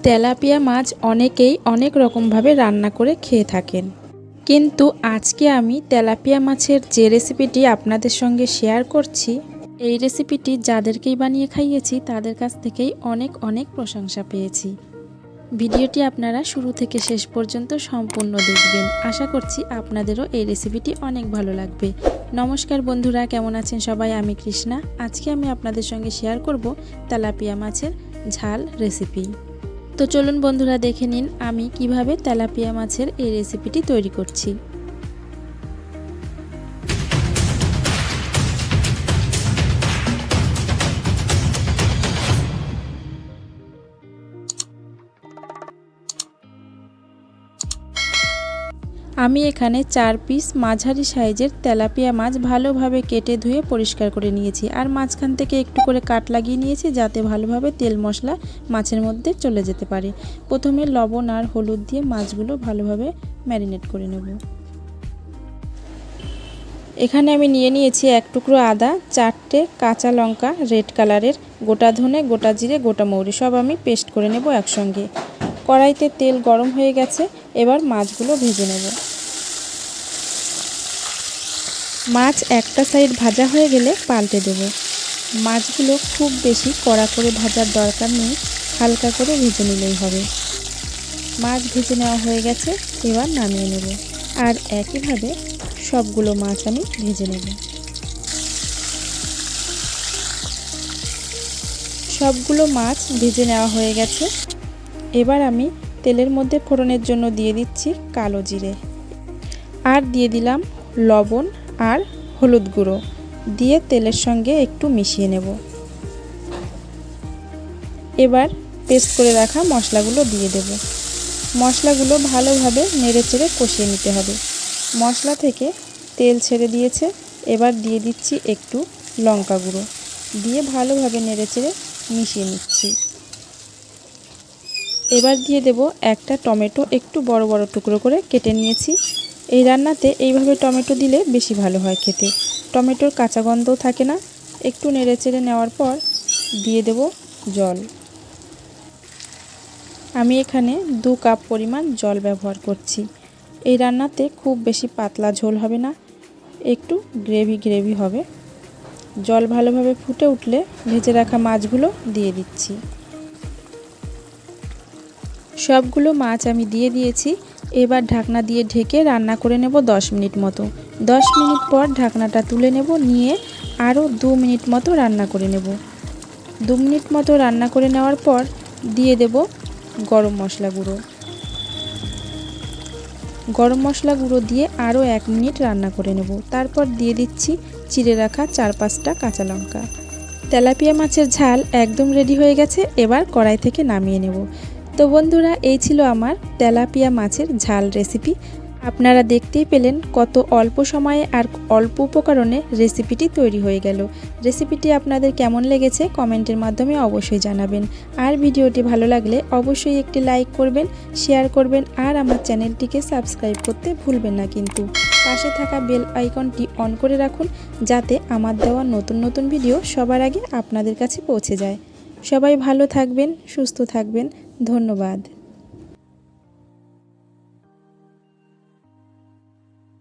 Tilapia মাছ অনেকেই অনেক রকমভাবে রান্না করে খেয়ে থাকেন, কিন্তু আজকে আমি তেলাপিয়া মাছের যে রেসিপিটি আপনাদের সঙ্গে শেয়ার করছি, এই রেসিপিটি যাদেরকেই বানিয়ে খাইয়েছি তাদের কাছ থেকেই অনেক অনেক প্রশংসা পেয়েছি। ভিডিওটি আপনারা শুরু থেকে শেষ পর্যন্ত সম্পূর্ণ দেখবেন। আশা করছি আপনাদেরও এই রেসিপিটি অনেক ভালো লাগবে। নমস্কার বন্ধুরা, কেমন আছেন সবাই? আমি কৃষ্ণা। আজকে আমি আপনাদের সঙ্গে শেয়ার করব তেলাপিয়া মাছের ঝাল রেসিপি। তো চলুন বন্ধুরা, দেখে নিন আমি কিভাবে তেলাপিয়া মাছের এই রেসিপিটি তৈরি করছি। আমি এখানে 4 পিস মাঝারি সাইজের তেলাপিয়া মাছ ভালোভাবে কেটে ধুয়ে পরিষ্কার করে নিয়েছি, আর মাঝখান থেকে একটু করে কাট লাগিয়ে নিয়েছি যাতে ভালোভাবে তেল মশলা মাছের মধ্যে চলে যেতে পারে। প্রথমে লবণ আর হলুদ দিয়ে মাছগুলো ভালোভাবে ম্যারিনেট করে নেব। এখানে আমি নিয়ে নিয়েছি 1 টুকরো আদা, 4টে কাঁচা লঙ্কা রেড কালারের, গোটা ধনে, গোটা জিরে, গোটা মৌরি সব আমি পেস্ট করে নেব একসঙ্গে। কড়াইতে তেল গরম হয়ে গেছে, এবার মাছগুলো ভেজে নেব। মাছ একটা সাইড ভাজা হয়ে গেলে পাল্টে দেব। মাছগুলো খুব বেশি কড়া করে ভাজার দরকার নেই, হালকা করে ভেজে নিলেই হবে। মাছ ভেজে নেওয়া হয়ে গেছে, এবার নামিয়ে নেব। আর একইভাবে সবগুলো মাছ আমি ভেজে নেব। সবগুলো মাছ ভেজে নেওয়া হয়ে গেছে, এবার আমি তেলের মধ্যে ফোড়নের জন্য দিয়ে দিচ্ছি কালো জিরে, আর দিয়ে দিলাম লবণ আর হলুদ গুঁড়ো, দিয়ে তেলের সঙ্গে একটু মিশিয়ে নেব। এবার পেস্ট করে রাখা মশলাগুলো দিয়ে দেব। মশলাগুলো ভালোভাবে নেড়েচেড়ে কষিয়ে নিতে হবে। মশলা থেকে তেল ছেড়ে দিয়েছে, এবার দিয়ে দিচ্ছি একটু লঙ্কা গুঁড়ো, দিয়ে ভালোভাবে নেড়েচেড়ে মিশিয়ে নিচ্ছি। এবার দিয়ে দেব একটা টমেটো, একটু বড় বড় টুকরো করে কেটে নিয়েছি। এই রান্নাতে এইভাবে টমেটো দিলে বেশি ভালো হয় খেতে, টমেটোর কাঁচা গন্ধও থাকে না। একটু নেড়েচেড়ে নেওয়ার পর দিয়ে দেব জল। আমি এখানে 2 কাপ পরিমাণ জল ব্যবহার করছি। এই রান্নাতে খুব বেশি পাতলা ঝোল হবে না, একটু গ্রেভি গ্রেভি হবে। জল ভালোভাবে ফুটে উঠলে ভেজে রাখা মাছগুলো দিয়ে দিচ্ছি। সবগুলো মাছ আমি দিয়ে দিয়েছি। এবার ঢাকনা দিয়ে ঢেকে রান্না করে নেব 10 মিনিট মতো। 10 মিনিট পর ঢাকনাটা তুলে নেব, নিয়ে আরও 2 মিনিট মতো রান্না করে নেব। 2 মিনিট মতো রান্না করে নেওয়ার পর দিয়ে দেব গরম মশলা গুঁড়ো। গরম মশলা গুঁড়ো দিয়ে আরও 1 মিনিট রান্না করে নেব। তারপর দিয়ে দিচ্ছি চিড়ে রাখা 4-5টা কাঁচা লঙ্কা। তেলাপিয়া মাছের ঝাল একদম রেডি হয়ে গেছে, এবার কড়াই থেকে নামিয়ে নেব। তো বন্ধুরা, এই ছিল আমার তেলাপিয়া মাছের ঝাল রেসিপি। আপনারা দেখতেই পেলেন কত অল্প সময়ে আর অল্প উপকরণে রেসিপিটি তৈরি হয়ে গেল। রেসিপিটি আপনাদের কেমন লেগেছে কমেন্টের মাধ্যমে অবশ্যই জানাবেন। আর ভিডিওটি ভালো লাগলে অবশ্যই একটি লাইক করবেন, শেয়ার করবেন, আর আমার চ্যানেলটিকে সাবস্ক্রাইব করতে ভুলবেন না কিন্তু। পাশে থাকা বেল আইকনটি অন করে রাখুন, যাতে আমার দেওয়া নতুন নতুন ভিডিও সবার আগে আপনাদের কাছে পৌঁছে যায়। সবাই ভালো থাকবেন, সুস্থ থাকবেন। ধন্যবাদ।